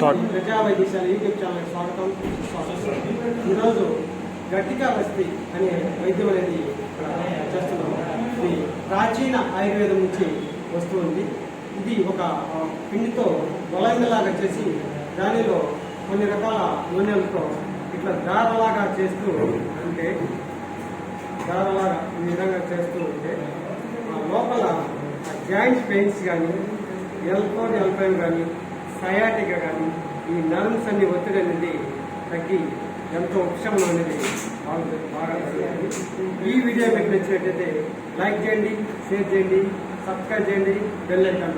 ప్రజా వైద్యశాల YouTube channel స్వాగతం. ఈరోజు గట్టిగా వస్తి అనే వైద్యం అనేది ఇక్కడ చేస్తున్నాము. ఇది ప్రాచీన ఆయుర్వేదం నుంచి వస్తుంది. ఇది ఒక పిండితో వలయంలాగా చేసి దానిలో కొన్ని రకాల నూనెలతో ఇట్లా దారలాగా చేస్తూ ఉంటే దారలాగా ఈ విధంగా చేస్తూ ఉంటే లోపల జాయింట్ పెయిన్స్ కానీ L4, L5 కానీ సయాటిగా కానీ ఈ నర్వ్స్ అన్ని ఒత్తిడి అనేది తగ్గి ఎంతో ఉపశమనం అనేది బాగా జరుగుతుంది. ఈ వీడియో మీకు నచ్చినట్లయితే లైక్ చేయండి, షేర్ చేయండి, సబ్స్క్రైబ్ చేయండి, బెల్ ఐకాన్